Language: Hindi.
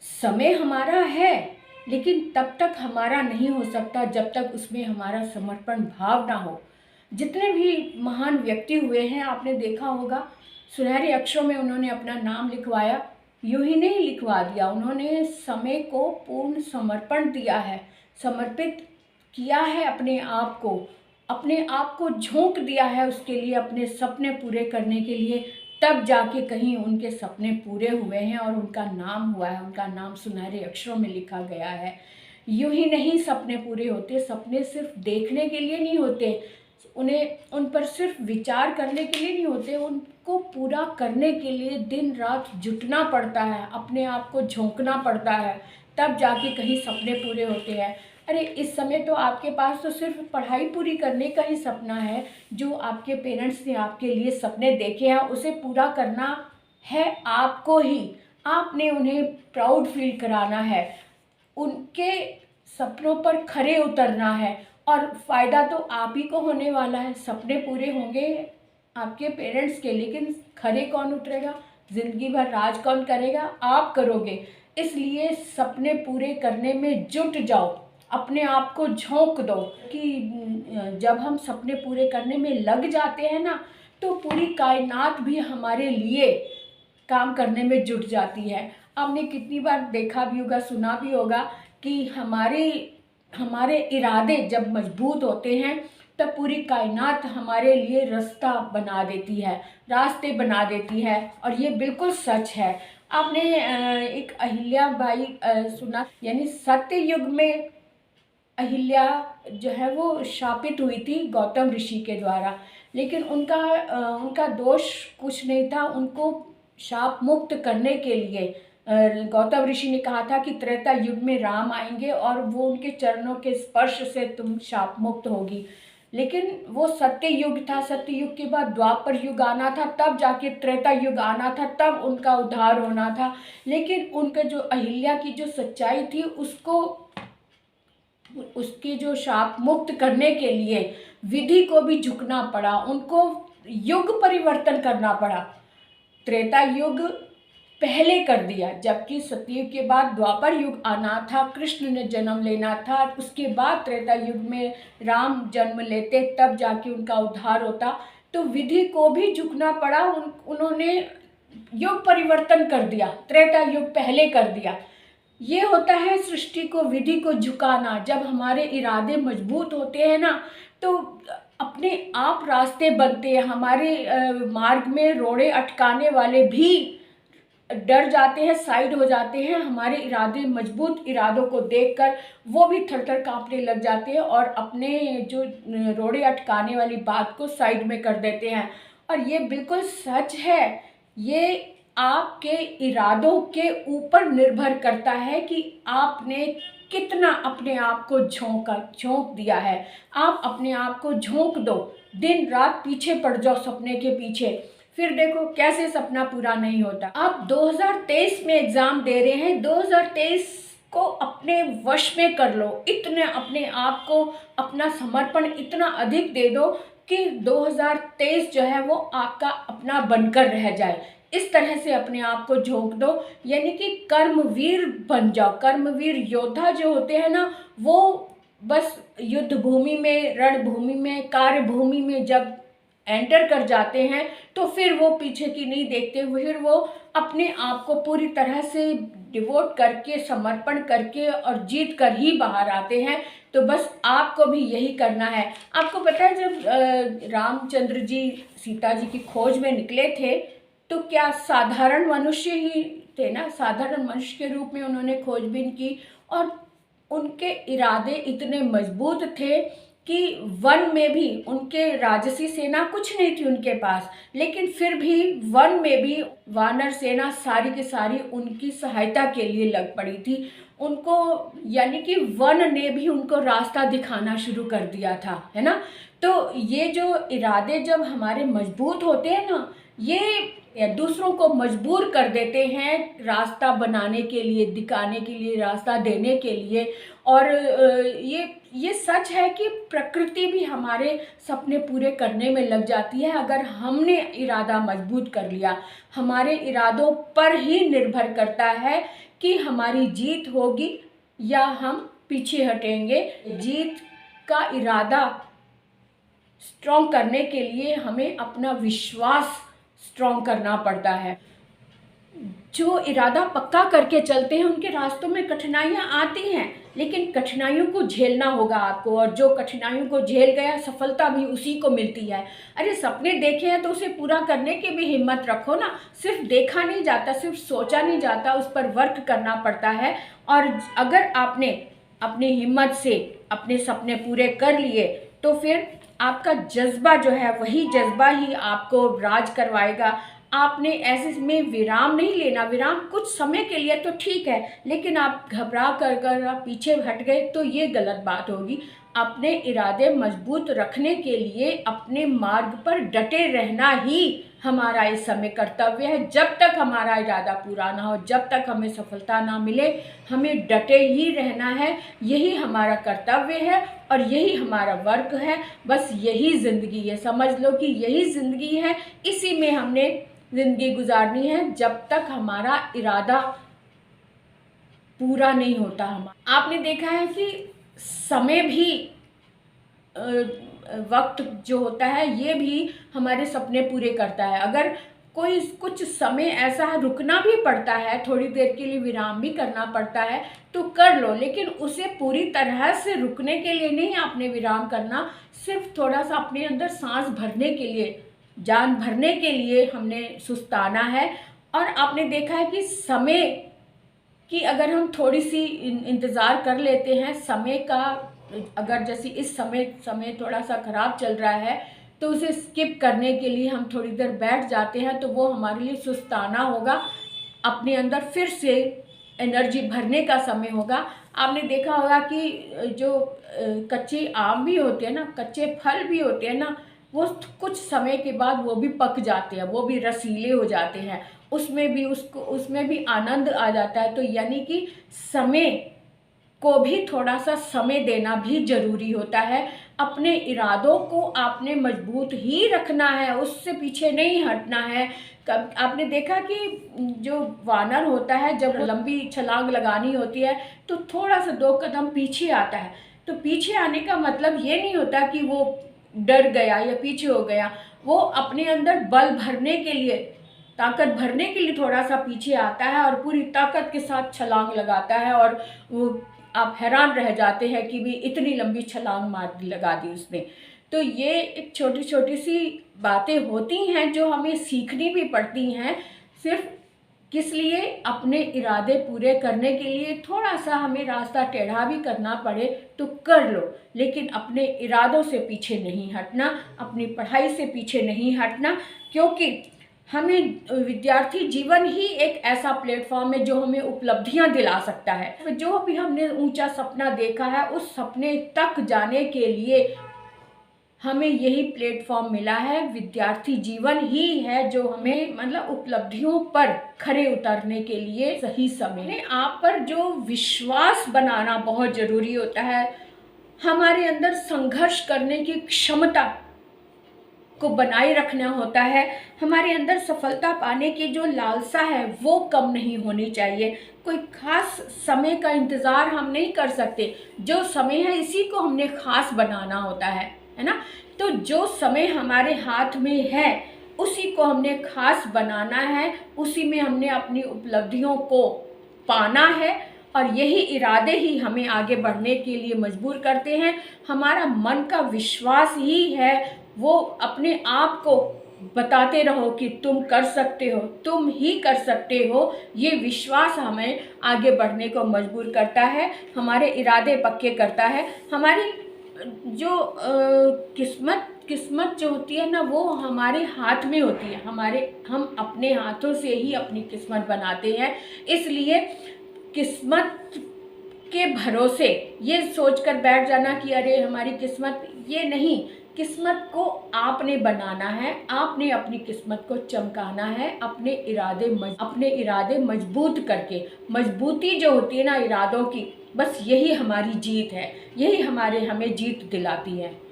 समय हमारा है, लेकिन तब तक हमारा नहीं हो सकता जब तक उसमें हमारा समर्पण भाव ना हो। जितने भी महान व्यक्ति हुए हैं, आपने देखा होगा, सुनहरे अक्षरों में उन्होंने अपना नाम लिखवाया। यूं ही नहीं लिखवा दिया, उन्होंने समय को पूर्ण समर्पण दिया है, समर्पित किया है अपने आप को झोंक दिया है उसके लिए, अपने सपने पूरे करने के लिए। तब जाके कहीं उनके सपने पूरे हुए हैं और उनका नाम हुआ है, उनका नाम सुनहरे अक्षरों में लिखा गया है। यूं ही नहीं सपने पूरे होते, सपने सिर्फ देखने के लिए नहीं होते, उन्हें उन पर सिर्फ विचार करने के लिए नहीं होते, उनको पूरा करने के लिए दिन रात जुटना पड़ता है, अपने आप को झोंकना पड़ता है, तब जाके कहीं सपने पूरे होते हैं। अरे इस समय तो आपके पास तो सिर्फ पढ़ाई पूरी करने का ही सपना है, जो आपके पेरेंट्स ने आपके लिए सपने देखे हैं उसे पूरा करना है आपको ही। आपने उन्हें प्राउड फील कराना है, उनके सपनों पर खरे उतरना है, और फ़ायदा तो आप ही को होने वाला है। सपने पूरे होंगे आपके पेरेंट्स के, लेकिन खरे कौन उतरेगा, ज़िंदगी भर राज कौन करेगा, आप करोगे। इसलिए सपने पूरे करने में जुट जाओ, अपने आप को झोंक दो कि जब हम सपने पूरे करने में लग जाते हैं ना, तो पूरी कायनात भी हमारे लिए काम करने में जुट जाती है। आपने कितनी बार देखा भी होगा, सुना भी होगा कि हमारे इरादे जब मजबूत होते हैं तब पूरी कायनात हमारे लिए रास्ता बना देती है, रास्ते बना देती है, और ये बिल्कुल सच है। आपने एक अहिल्या बाई सुना, यानी सत्य युग में अहिल्या जो है वो शापित हुई थी गौतम ऋषि के द्वारा, लेकिन उनका दोष कुछ नहीं था। उनको शाप मुक्त करने के लिए गौतम ऋषि ने कहा था कि त्रेता युग में राम आएंगे और वो उनके चरणों के स्पर्श से तुम शाप मुक्त होगी। लेकिन वो सत्य युग था, सत्य युग के बाद द्वापर युग आना था, तब जाके त्रेता युग आना था, तब उनका उद्धार होना था। लेकिन उनका जो अहिल्या की जो सच्चाई थी, उसके जो शाप मुक्त करने के लिए विधि को भी झुकना पड़ा, उनको युग परिवर्तन करना पड़ा। त्रेता युग पहले कर दिया, जबकि सतयुग के बाद द्वापर युग आना था, कृष्ण ने जन्म लेना था, उसके बाद त्रेता युग में राम जन्म लेते, तब जाके उनका उद्धार होता। तो विधि को भी झुकना पड़ा, उन्होंने युग परिवर्तन कर दिया, त्रेता युग पहले कर दिया। ये होता है सृष्टि को, विधि को झुकाना। जब हमारे इरादे मजबूत होते हैं ना, तो अपने आप रास्ते बनते हैं। हमारे मार्ग में रोड़े अटकाने वाले भी डर जाते हैं, साइड हो जाते हैं। हमारे इरादे, मजबूत इरादों को देखकर वो भी थर थर कांपने लग जाते हैं और अपने जो रोड़े अटकाने वाली बात को साइड में कर देते हैं। और ये बिल्कुल सच है। ये आपके इरादों के ऊपर निर्भर करता है कि आपने कितना अपने आप को झोंक दिया है। आप अपने आप को झोंक दो, दिन रात पीछे पड़ जाओ सपने के पीछे, फिर देखो कैसे सपना पूरा नहीं होता। आप 2023 में एग्ज़ाम दे रहे हैं, 2023 को अपने वश में कर लो। इतने अपने आप को, अपना समर्पण इतना अधिक दे दो कि 2023 जो है वो आपका अपना बनकर रह जाए। इस तरह से अपने आप को झोंक दो, यानी कि कर्मवीर बन जाओ। कर्मवीर योद्धा जो होते हैं ना, वो बस युद्ध भूमि में, रणभूमि में, कार्य भूमि में जब एंटर कर जाते हैं तो फिर वो पीछे की नहीं देखते, फिर वो अपने आप को पूरी तरह से डिवोट करके, समर्पण करके और जीत कर ही बाहर आते हैं। तो बस आपको भी यही करना है। आपको पता है जब रामचंद्र जी सीता जी की खोज में निकले थे, तो क्या साधारण मनुष्य ही थे ना, साधारण मनुष्य के रूप में उन्होंने खोजबीन की, और उनके इरादे इतने मजबूत थे कि वन में भी उनके राजसी सेना कुछ नहीं थी उनके पास, लेकिन फिर भी वन में भी वानर सेना सारी की सारी उनकी सहायता के लिए लग पड़ी थी। उनको, यानी कि वन ने भी उनको रास्ता दिखाना शुरू कर दिया था, है ना। तो ये जो इरादे जब हमारे मजबूत होते हैं ना, ये या दूसरों को मजबूर कर देते हैं रास्ता बनाने के लिए, दिखाने के लिए, रास्ता देने के लिए। और ये सच है कि प्रकृति भी हमारे सपने पूरे करने में लग जाती है अगर हमने इरादा मजबूत कर लिया। हमारे इरादों पर ही निर्भर करता है कि हमारी जीत होगी या हम पीछे हटेंगे। जीत का इरादा स्ट्रॉन्ग करने के लिए हमें अपना विश्वास स्ट्रॉन्ग करना पड़ता है। जो इरादा पक्का करके चलते हैं उनके रास्तों में कठिनाइयाँ आती हैं, लेकिन कठिनाइयों को झेलना होगा आपको, और जो कठिनाइयों को झेल गया सफलता भी उसी को मिलती है। अरे सपने देखे हैं तो उसे पूरा करने की भी हिम्मत रखो ना। सिर्फ देखा नहीं जाता, सिर्फ सोचा नहीं जाता, उस पर वर्क करना पड़ता है। और अगर आपने अपनी हिम्मत से अपने सपने पूरे कर लिए तो फिर आपका जज्बा जो है वही जज्बा ही आपको राज करवाएगा। आपने ऐसे में विराम नहीं लेना। विराम कुछ समय के लिए तो ठीक है, लेकिन आप घबरा कर आप पीछे हट गए तो ये गलत बात होगी। अपने इरादे मजबूत रखने के लिए अपने मार्ग पर डटे रहना ही हमारा इस समय कर्तव्य है। जब तक हमारा इरादा पूरा ना हो, जब तक हमें सफलता ना मिले, हमें डटे ही रहना है। यही हमारा कर्तव्य है और यही हमारा वर्क है। बस यही ज़िंदगी है, समझ लो कि यही ज़िंदगी है। इसी में हमने ज़िंदगी गुजारनी है जब तक हमारा इरादा पूरा नहीं होता। आपने देखा है कि समय भी वक्त जो होता है ये भी हमारे सपने पूरे करता है। अगर कोई कुछ समय ऐसा रुकना भी पड़ता है, थोड़ी देर के लिए विराम भी करना पड़ता है तो कर लो, लेकिन उसे पूरी तरह से रुकने के लिए नहीं आपने विराम करना। सिर्फ थोड़ा सा अपने अंदर सांस भरने के लिए, जान भरने के लिए हमने सुस्ताना है। और आपने देखा है कि समय की अगर हम थोड़ी सी इंतज़ार कर लेते हैं समय का, अगर जैसे इस समय थोड़ा सा ख़राब चल रहा है तो उसे स्किप करने के लिए हम थोड़ी देर बैठ जाते हैं तो वो हमारे लिए सुस्ताना होगा। अपने अंदर फिर से एनर्जी भरने का समय होगा। आपने देखा होगा कि जो कच्चे आम भी होते हैं ना, कच्चे फल भी होते हैं ना, वो कुछ समय के बाद वो भी पक जाते हैं, वो भी रसीले हो जाते हैं, उसमें भी आनंद आ जाता है। तो यानी कि समय को भी थोड़ा सा समय देना भी ज़रूरी होता है। अपने इरादों को आपने मजबूत ही रखना है, उससे पीछे नहीं हटना है। आपने देखा कि जो वानर होता है जब लंबी छलांग लगानी होती है तो थोड़ा सा 2 कदम पीछे आता है। तो पीछे आने का मतलब ये नहीं होता कि वो डर गया या पीछे हो गया। वो अपने अंदर बल भरने के लिए, ताकत भरने के लिए थोड़ा सा पीछे आता है और पूरी ताकत के साथ छलांग लगाता है। और वो आप हैरान रह जाते हैं कि भी इतनी लंबी छलांग लगा दी उसने। तो ये एक छोटी छोटी सी बातें होती हैं जो हमें सीखनी भी पड़ती हैं। सिर्फ किस लिए? अपने इरादे पूरे करने के लिए थोड़ा सा हमें रास्ता टेढ़ा भी करना पड़े तो कर लो, लेकिन अपने इरादों से पीछे नहीं हटना, अपनी पढ़ाई से पीछे नहीं हटना। क्योंकि हमें विद्यार्थी जीवन ही एक ऐसा प्लेटफॉर्म है जो हमें उपलब्धियां दिला सकता है। जो भी हमने ऊंचा सपना देखा है उस सपने तक जाने के लिए हमें यही प्लेटफॉर्म मिला है। विद्यार्थी जीवन ही है जो हमें मतलब उपलब्धियों पर खरे उतरने के लिए सही समय। आप पर जो विश्वास बनाना बहुत ज़रूरी होता है, हमारे अंदर संघर्ष करने की क्षमता को बनाए रखना होता है। हमारे अंदर सफलता पाने की जो लालसा है वो कम नहीं होनी चाहिए। कोई खास समय का इंतज़ार हम नहीं कर सकते, जो समय है इसी को हमने खास बनाना होता है ना। तो जो समय हमारे हाथ में है उसी को हमने खास बनाना है, उसी में हमने अपनी उपलब्धियों को पाना है। और यही इरादे ही हमें आगे बढ़ने के लिए मजबूर करते हैं। हमारा मन का विश्वास ही है, वो अपने आप को बताते रहो कि तुम कर सकते हो, तुम ही कर सकते हो। ये विश्वास हमें आगे बढ़ने को मजबूर करता है, हमारे इरादे पक्के करता है। हमारी जो किस्मत जो होती है ना वो हमारे हाथ में होती है। हम अपने हाथों से ही अपनी किस्मत बनाते हैं। इसलिए किस्मत के भरोसे ये सोचकर बैठ जाना कि अरे हमारी किस्मत, ये नहीं। किस्मत को आपने बनाना है, आपने अपनी किस्मत को चमकाना है, अपने इरादे मजबूत करके। मजबूती जो होती है ना इरादों की, बस यही हमारी जीत है, यही हमें जीत दिलाती है।